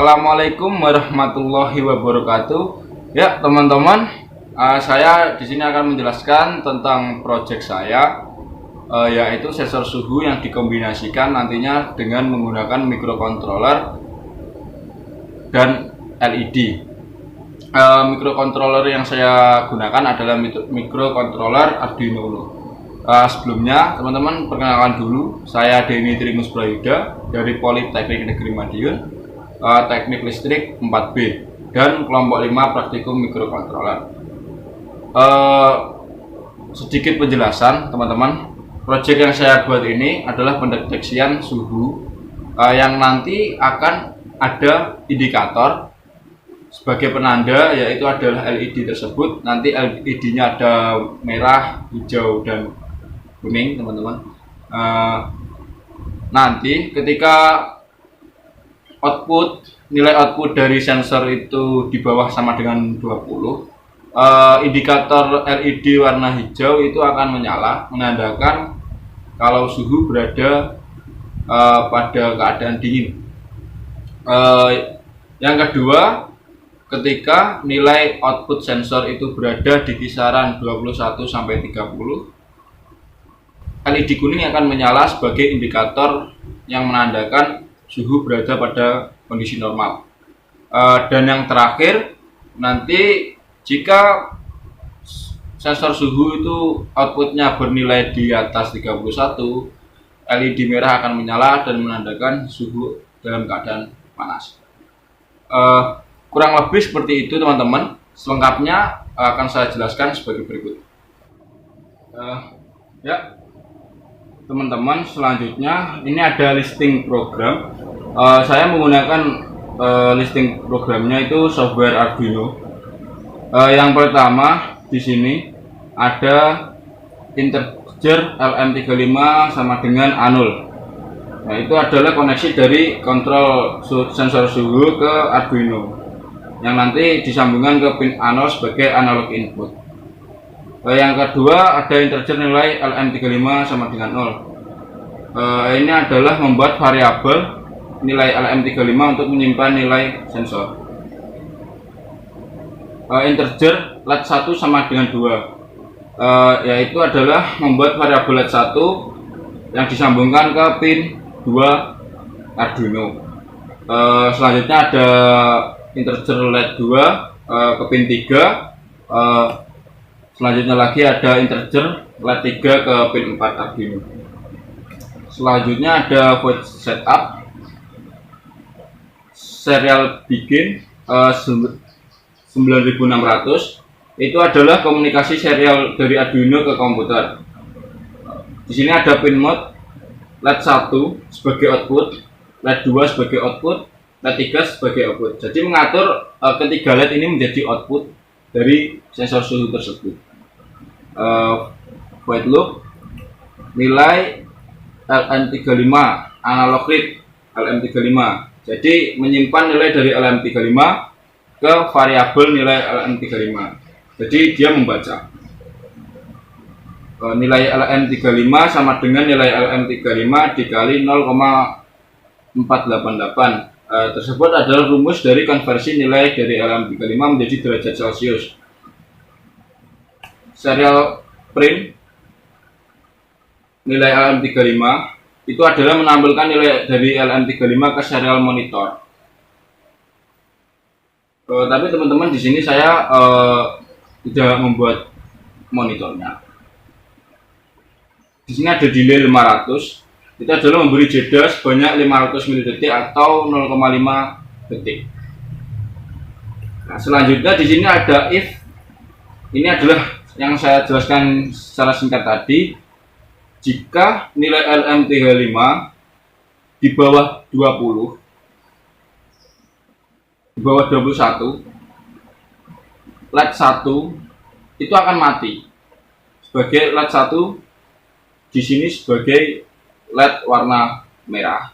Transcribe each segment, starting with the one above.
Assalamualaikum warahmatullahi wabarakatuh. Ya, teman-teman, saya di sini akan menjelaskan tentang proyek saya, yaitu sensor suhu yang dikombinasikan nantinya dengan menggunakan microcontroller dan LED. Microcontroller yang saya gunakan adalah microcontroller Arduino Uno. Sebelumnya, teman-teman, perkenalkan dulu, saya Denny Trimus Prayuda dari Politeknik Negeri Madiun, Teknik Listrik 4B dan kelompok 5 praktikum mikrokontroler. Sedikit penjelasan, teman-teman. Proyek yang saya buat ini adalah pendeteksian suhu yang nanti akan ada indikator sebagai penanda, yaitu adalah LED tersebut. Nanti LED-nya ada merah, hijau, dan kuning, teman-teman. Nanti ketika nilai output dari sensor itu di bawah sama dengan 20, indikator LED warna hijau itu akan menyala, menandakan kalau suhu berada pada keadaan dingin. Yang kedua, ketika nilai output sensor itu berada di kisaran 21 sampai 30, LED kuning akan menyala sebagai indikator yang menandakan suhu berada pada kondisi normal. Dan yang terakhir, nanti jika sensor suhu itu outputnya bernilai di atas 31, LED merah akan menyala dan menandakan suhu dalam keadaan panas. Kurang lebih seperti itu, teman-teman. Selengkapnya akan saya jelaskan sebagai berikut. Ya, teman-teman, selanjutnya ini ada listing program. Saya menggunakan listing programnya itu software Arduino. Yang pertama di sini ada integer LM35 sama dengan A0. Nah, itu adalah koneksi dari kontrol sensor suhu ke Arduino yang nanti disambungkan ke pin A0 sebagai analog input. Yang kedua ada integer nilai LM35 sama dengan 0. Ini adalah membuat variabel nilai LM35 untuk menyimpan nilai sensor. Integer LED1 sama dengan 2, yaitu adalah membuat variabel LED1 yang disambungkan ke pin 2 Arduino. Selanjutnya ada integer LED2 ke pin 3. Selanjutnya lagi ada integer LED3 ke pin 4 Arduino. Selanjutnya ada void setup, serial begin 9600. Itu adalah komunikasi serial dari Arduino ke komputer. Di sini ada pin mode LED1 sebagai output, LED2 sebagai output, LED3 sebagai output. Jadi mengatur ketiga LED ini menjadi output dari sensor suhu tersebut. Void loop nilai LM35 analog read LM35. Jadi menyimpan nilai dari LM35 ke variabel nilai LM35. Jadi dia membaca nilai LM35 sama dengan nilai LM35 dikali 0,488. Tersebut adalah rumus dari konversi nilai dari LM35 menjadi derajat Celcius. Serial print nilai LM35 itu adalah menampilkan nilai dari LM35 ke serial monitor. Tapi teman-teman, di sini saya tidak membuat monitornya. Di sini ada delay 500. Itu adalah memberi jeda sebanyak 500 mili-detik atau 0,5 detik. Nah, selanjutnya di sini ada if. Ini adalah yang saya jelaskan secara singkat tadi. Jika nilai LM35 di bawah 20, di bawah 21, LED1 itu akan mati. Sebagai LED1 di sini sebagai LED warna merah,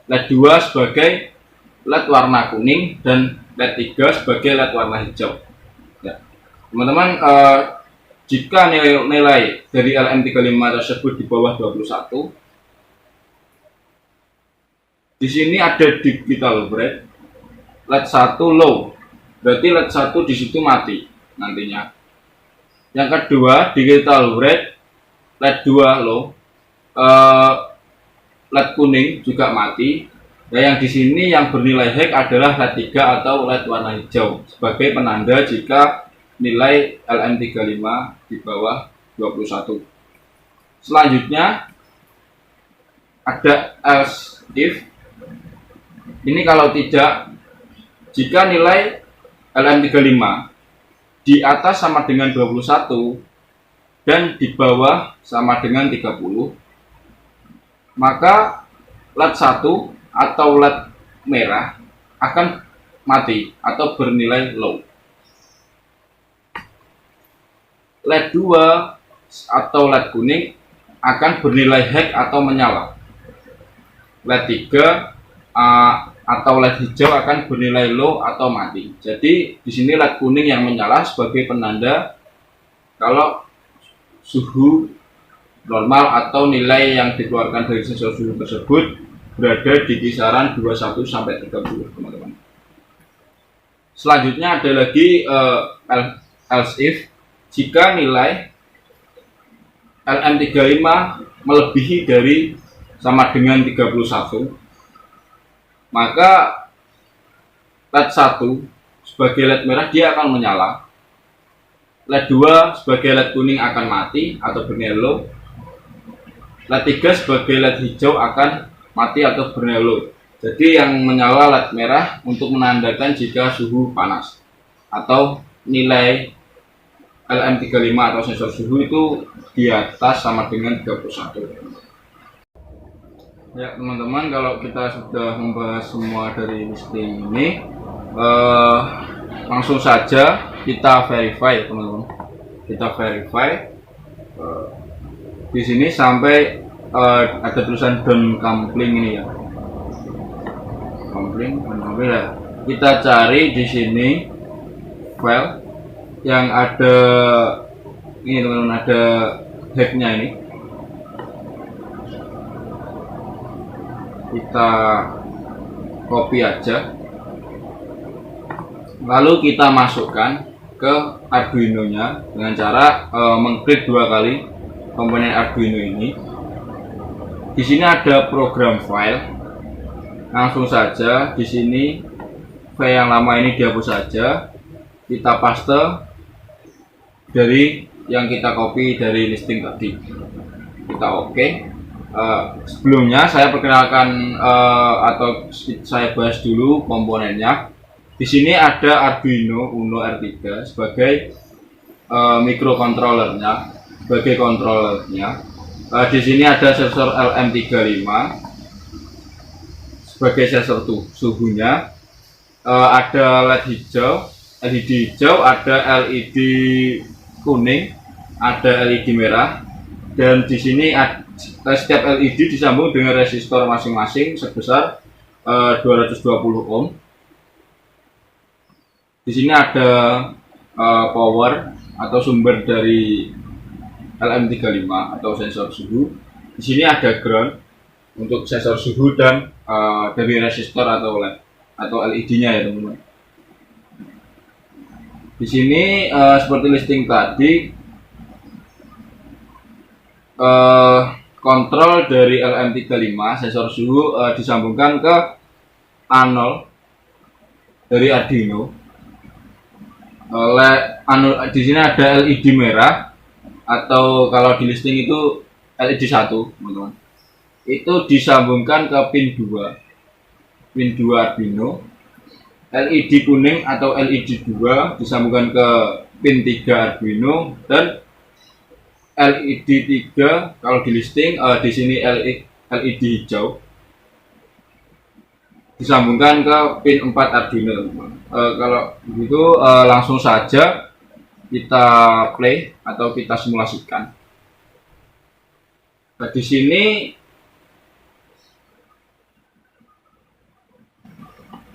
LED2 sebagai LED warna kuning, dan LED3 sebagai LED warna hijau. Ya, teman-teman, jika nilai dari LM35 tersebut di bawah 21, di sini ada digital break. LED 1 low, berarti LED 1 di situ mati nantinya. Yang kedua, digital red, LED 2 low, LED kuning juga mati. Nah, yang di sini yang bernilai high adalah LED 3 atau LED warna hijau sebagai penanda jika nilai LM35 di bawah 21. Selanjutnya ada else if. Ini kalau tidak, jika nilai LM35 di atas sama dengan 21 dan di bawah sama dengan 30, maka LED 1 atau LED merah akan mati atau bernilai low. LED 2 atau LED kuning akan bernilai high atau menyala. LED 3 atau LED hijau akan bernilai low atau mati. Jadi di sini LED kuning yang menyala sebagai penanda kalau suhu normal atau nilai yang dikeluarkan dari sensor suhu tersebut berada di kisaran 21 sampai 30, teman-teman. Selanjutnya ada lagi else if. Jika nilai LM35 melebihi dari sama dengan 31, maka LED 1 sebagai LED merah dia akan menyala, LED 2 sebagai LED kuning akan mati atau bernilai low, LED 3 sebagai LED hijau akan mati atau bernilai low. Jadi yang menyala LED merah untuk menandakan jika suhu panas atau nilai LM35 atau sensor suhu itu di atas sama dengan 31. Ya teman-teman, kalau kita sudah membahas semua dari listing ini, langsung saja kita verify teman-teman. Kita verify di sini sampai ada tulisan don't coupling ini ya. Coupling ya. Kita cari di sini file yang ada ini teman-teman, ada hacknya ini. Kita copy aja, lalu kita masukkan ke Arduino nya dengan cara mengklik 2 kali komponen Arduino ini. Di sini ada program file, langsung saja di sini file yang lama ini dihapus saja, kita paste dari yang kita copy dari listing tadi. Kita oke. Sebelumnya saya perkenalkan atau saya bahas dulu komponennya. Di sini ada Arduino Uno R3 sebagai microcontrollernya, sebagai kontrolernya. Di sini ada sensor LM35 sebagai sensor suhunya. Ada LED hijau, LED hijau, ada LED kuning, ada LED merah, dan di sini setiap LED disambung dengan resistor masing-masing sebesar 220 ohm. Di sini ada power atau sumber dari LM35 atau sensor suhu. Di sini ada ground untuk sensor suhu dan dari resistor atau LED atau LED-nya ya teman-teman. Di sini seperti listing tadi, kontrol dari LM35 sensor suhu disambungkan ke A0 dari Arduino. Di sini ada LED merah atau kalau di listing itu LED 1, teman-teman. Itu disambungkan ke pin 2 Arduino. LED kuning atau LED 2 disambungkan ke pin 3 Arduino, dan LED 3 kalau di listing di sini LED hijau disambungkan ke pin 4 Arduino. Kalau begitu langsung saja kita play atau kita simulasikan. Nah, di sini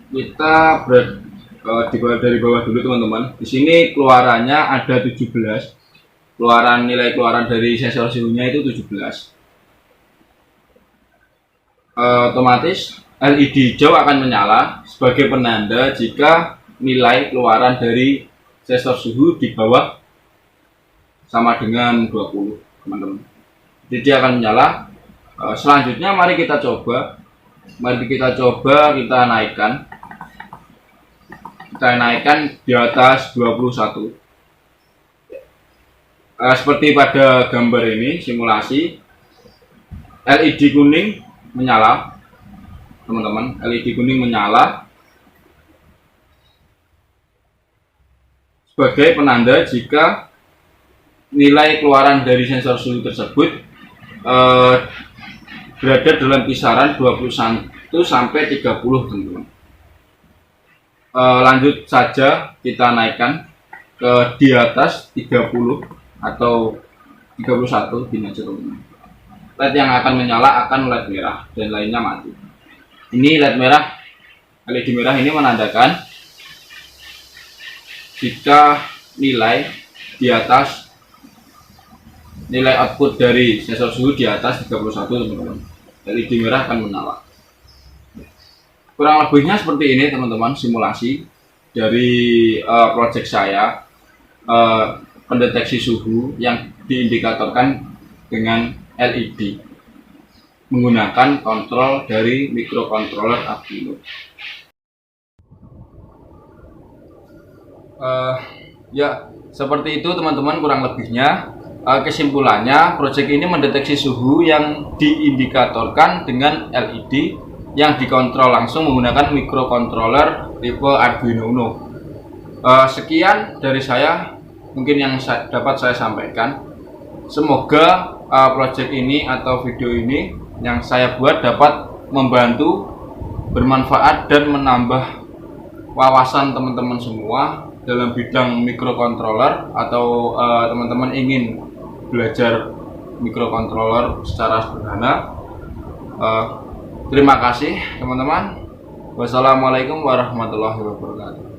kita dari bawah dulu teman-teman. Di sini keluarannya ada 17. Nilai keluaran dari sensor suhunya itu 17. Otomatis LED hijau akan menyala sebagai penanda jika nilai keluaran dari sensor suhu di bawah sama dengan 20, teman-teman. Jadi dia akan menyala. Selanjutnya mari kita coba. Kita naikkan. Kita naikkan di atas 21. Seperti pada gambar ini simulasi, LED kuning menyala, teman-teman. LED kuning menyala sebagai penanda jika nilai keluaran dari sensor suhu tersebut berada dalam kisaran 21 sampai 30, teman-teman. Lanjut saja kita naikkan ke di atas 30 atau 31 gini aja, teman-teman. LED yang akan menyala akan LED merah dan lainnya mati. Ini LED merah, LED merah ini menandakan jika nilai di atas nilai output dari sensor suhu di atas 31, teman-teman. LED merah akan menyala. Kurang lebihnya seperti ini, teman-teman, simulasi dari project saya, pendeteksi suhu yang diindikatorkan dengan LED menggunakan kontrol dari microcontroller Arduino. Ya, seperti itu, teman-teman, kurang lebihnya. Kesimpulannya, project ini mendeteksi suhu yang diindikatorkan dengan LED yang dikontrol langsung menggunakan microcontroller tipe Arduino Uno. Sekian dari saya, mungkin yang dapat saya sampaikan. Semoga project ini atau video ini yang saya buat dapat membantu, bermanfaat, dan menambah wawasan teman-teman semua dalam bidang microcontroller, atau teman-teman ingin belajar microcontroller secara sederhana. Terima kasih, teman-teman. Wassalamualaikum warahmatullahi wabarakatuh.